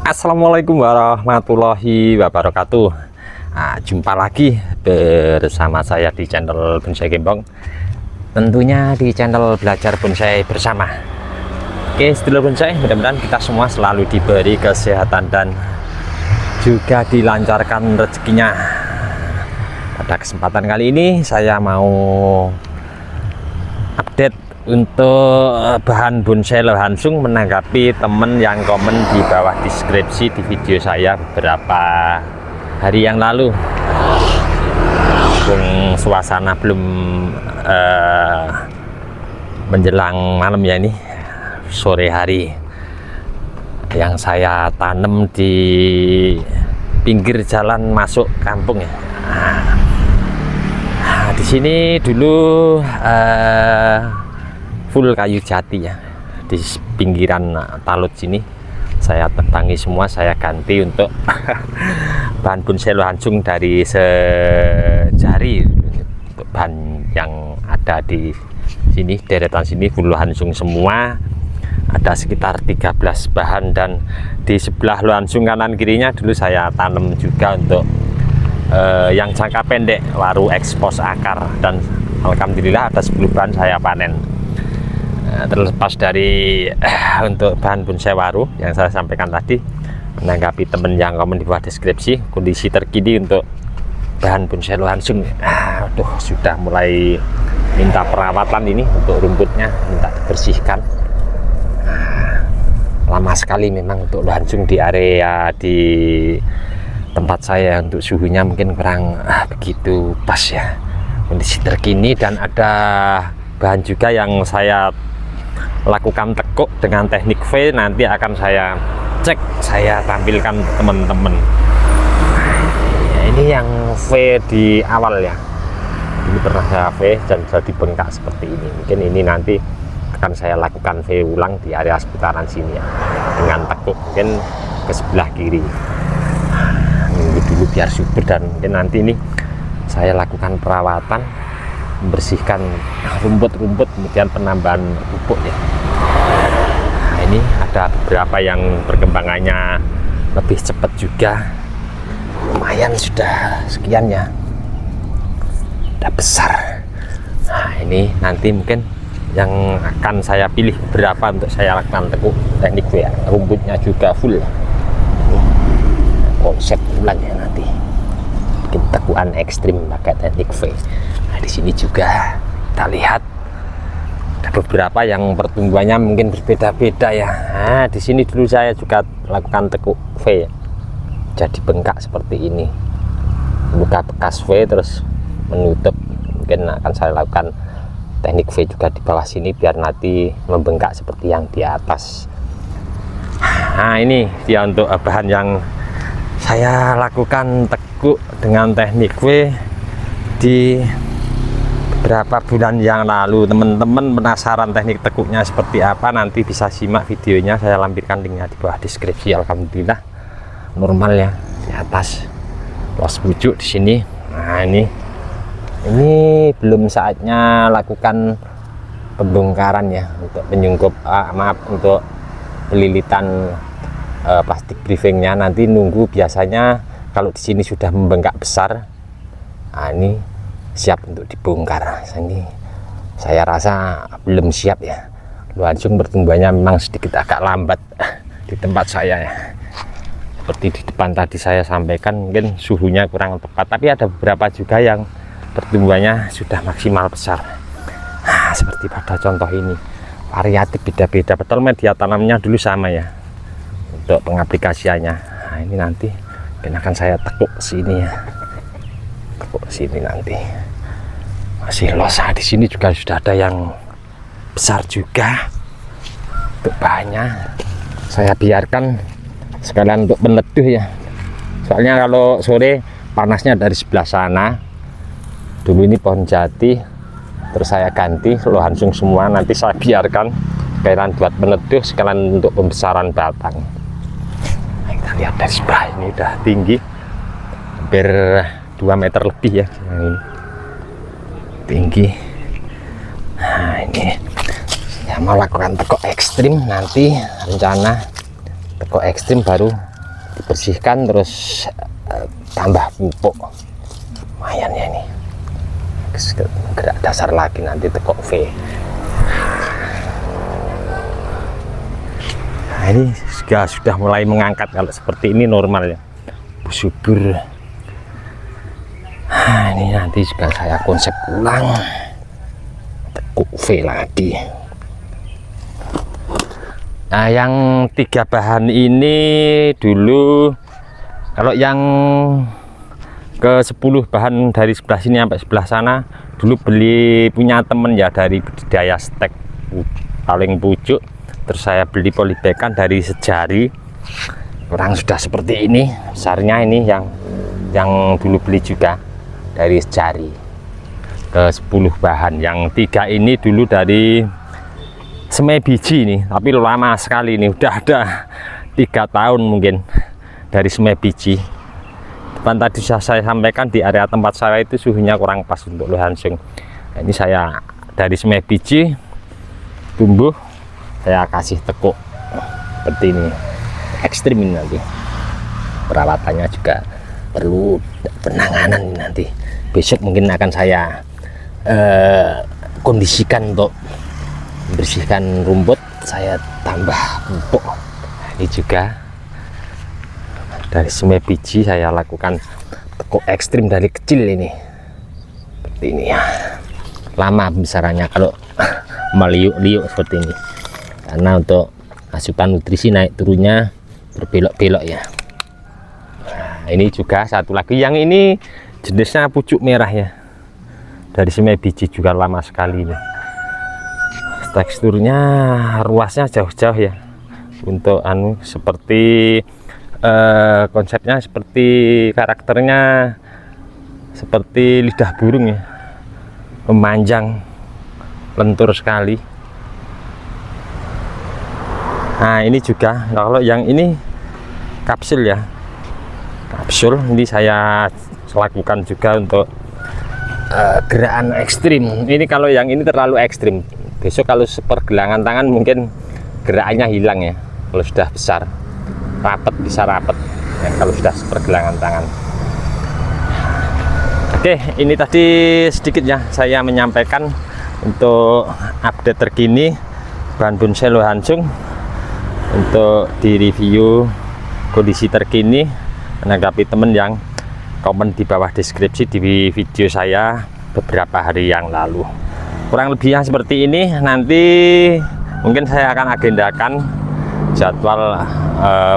Assalamualaikum warahmatullahi wabarakatuh. Jumpa lagi bersama saya di channel Bonsai Gembong, tentunya di channel Belajar Bonsai Bersama. Oke, sedulur bonsai, mudah-mudahan kita semua selalu diberi kesehatan dan juga dilancarkan rezekinya. Pada kesempatan kali ini saya mau update untuk bahan bonsai langsung menanggapi temen yang komen di bawah deskripsi di video saya beberapa hari yang lalu. Suasana belum menjelang malam ya, ini sore hari yang saya tanam di pinggir jalan masuk kampung ya. Di sini dulu full kayu jati ya, di pinggiran talut sini saya tebangi semua, saya ganti untuk bahan bonsai langsung dari sejari. Untuk bahan yang ada di sini, deretan sini full langsung semua, ada sekitar 13 bahan. Dan di sebelah langsung kanan kirinya dulu saya tanam juga untuk yang jangka pendek, waru ekspos akar, dan alhamdulillah ada 10 bahan saya panen. Terlepas dari untuk bahan bonsai waru yang saya sampaikan tadi, menanggapi temen yang komen di bawah deskripsi kondisi terkini untuk bahan bonsai langsung, sudah mulai minta perawatan ini. Untuk rumputnya minta dibersihkan. Lama sekali memang untuk langsung di area di tempat saya, untuk suhunya mungkin kurang begitu pas ya kondisi terkini. Dan ada bahan juga yang saya lakukan tekuk dengan teknik V, nanti akan saya cek, saya tampilkan teman-teman. Ini yang V di awal ya, ini pernah saya V dan jadi bengkak seperti ini. Mungkin ini nanti akan saya lakukan V ulang di area seputaran sini ya, dengan tekuk mungkin ke sebelah kiri. Nunggu dulu biar subur, dan mungkin nanti ini saya lakukan perawatan, membersihkan rumput-rumput, kemudian penambahan pupuk ya. Ini ada beberapa yang perkembangannya lebih cepat juga, lumayan sudah sekian ya, udah besar. Ini nanti mungkin yang akan saya pilih beberapa untuk saya lakukan tekuk teknik V ya. Rumputnya juga full, konsep bulan ya, nanti bikin tekuan ekstrim pakai teknik V. Di sini juga kita lihat ada beberapa yang pertumbuhannya mungkin berbeda-beda ya. Di sini dulu saya juga lakukan tekuk V ya, jadi bengkak seperti ini, buka bekas V terus menutup. Mungkin akan saya lakukan teknik V juga di bawah sini biar nanti membengkak seperti yang di atas. Ini dia untuk bahan yang saya lakukan tekuk dengan teknik V di beberapa bulan yang lalu. Teman-teman penasaran teknik tekuknya seperti apa, nanti bisa simak videonya, saya lampirkan linknya di bawah deskripsi. Alhamdulillah normal ya di atas, los pucuk di sini. Ini belum saatnya lakukan pembongkaran ya, untuk penyungkup untuk pelilitan plastik briefingnya. Nanti nunggu, biasanya kalau di sini sudah membengkak besar, ini siap untuk dibongkar. Ini saya rasa belum siap ya, langsung pertumbuhannya memang sedikit agak lambat di tempat saya ya. Seperti di depan tadi saya sampaikan, mungkin suhunya kurang tepat, tapi ada beberapa juga yang pertumbuhannya sudah maksimal besar. Seperti pada contoh ini, variatif, beda-beda. Betul, media tanamnya dulu sama ya untuk pengaplikasiannya. Ini nanti akan saya tekuk sini ya, tekuk sini nanti. Masih los. Di sini juga sudah ada yang besar juga. Untuk bahannya saya biarkan sekalian untuk peneduh ya, soalnya kalau sore panasnya dari sebelah sana. Dulu ini pohon jati, terus saya ganti langsung semua, nanti saya biarkan sekalian buat peneduh, sekalian untuk pembesaran batang. Kita lihat dari sebelah ini udah tinggi, hampir 2 meter lebih ya ini tinggi. Ini ya, mau lakukan tekuk ekstrim, nanti rencana tekuk ekstrim baru dibersihkan, terus tambah pupuk. Lumayan ya ini, gerak dasar lagi nanti tekuk V. Nah, ini sudah mulai mengangkat. Kalau seperti ini normal ya, subur. Nah, ini nanti juga saya konsep ulang, tekuk V lagi. Nah, yang 3 bahan ini dulu, kalau yang ke 10 bahan dari sebelah sini sampai sebelah sana dulu beli punya temen ya, dari budidaya stek paling pucuk. Terus saya beli polybagan dari sejari, kurang sudah seperti ini besarnya. Ini yang dulu beli juga dari sejari, ke 10 bahan. Yang 3 ini dulu dari semai biji nih, tapi lama sekali ini, udah ada 3 tahun mungkin dari semai biji. Depan tadi saya sampaikan di area tempat saya itu suhunya kurang pas untuk langsung. Nah, ini saya dari semai biji tumbuh, saya kasih tekuk seperti ini. Ekstrim ini nanti, perawatannya juga perlu penanganan ini nanti. Besok mungkin akan saya kondisikan untuk bersihkan rumput, saya tambah pupuk. Ini juga dari semai biji saya lakukan tekuk ekstrim dari kecil ini, seperti ini ya. Lama besarannya kalau meliuk-liuk seperti ini, karena untuk asupan nutrisi naik turunnya berbelok-belok ya. Nah, ini juga satu lagi, yang ini jenisnya pucuk merah ya, dari semai biji juga lama sekali ini. Teksturnya ruasnya jauh-jauh ya, untuk seperti konsepnya, seperti karakternya seperti lidah burung ya, memanjang, lentur sekali. Nah, ini juga kalau yang ini kapsul ya, kapsul ini saya lakukan juga untuk gerakan ekstrim. Ini kalau yang ini terlalu ekstrim, besok kalau sepergelangan tangan mungkin gerakannya hilang ya. Kalau sudah besar, rapet, bisa rapet ya, kalau sudah sepergelangan tangan. Oke, ini tadi sedikit ya saya menyampaikan untuk update terkini bahan bonsai Lohansung, untuk di review kondisi terkini, menanggapi teman yang komen di bawah deskripsi di video saya beberapa hari yang lalu. Kurang lebihnya seperti ini. Nanti mungkin saya akan agendakan jadwal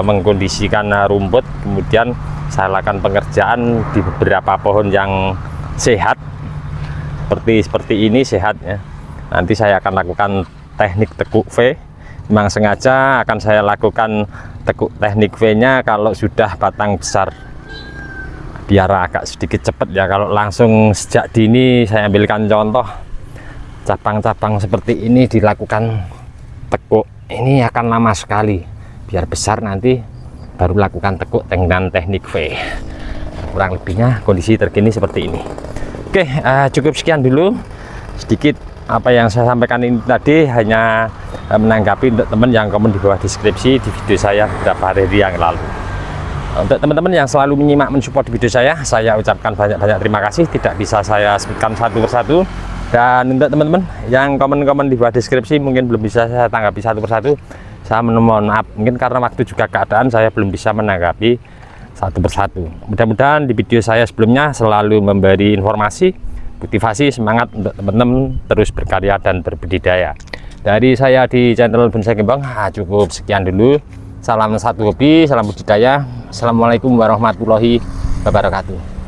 mengkondisikan rumput, kemudian saya lakukan pengerjaan di beberapa pohon yang sehat seperti ini, sehat ya. Nanti saya akan lakukan teknik tekuk V. Memang sengaja akan saya lakukan teknik V nya kalau sudah batang besar, biar agak sedikit cepat ya. Kalau langsung sejak dini, saya ambilkan contoh cabang-cabang seperti ini dilakukan tekuk, ini akan lama sekali. Biar besar nanti baru lakukan tekuk dengan teknik V. Kurang lebihnya kondisi terkini seperti ini. Oke, cukup sekian dulu sedikit apa yang saya sampaikan ini tadi, hanya menanggapi untuk teman yang komen di bawah deskripsi di video saya beberapa hari yang lalu. Untuk teman-teman yang selalu menyimak, mensupport video saya ucapkan banyak-banyak terima kasih. Tidak bisa saya sebutkan satu persatu. Dan untuk teman-teman yang komen-komen di bawah deskripsi mungkin belum bisa saya tanggapi satu persatu, saya mohon maaf, mungkin karena waktu juga keadaan saya belum bisa menanggapi satu persatu. Mudah-mudahan di video saya sebelumnya selalu memberi informasi, motivasi, semangat untuk teman-teman terus berkarya dan berbudidaya. Dari saya di channel Bonsai Gembong cukup sekian dulu. Salam satu hobi, salam budidaya. Assalamualaikum warahmatullahi wabarakatuh.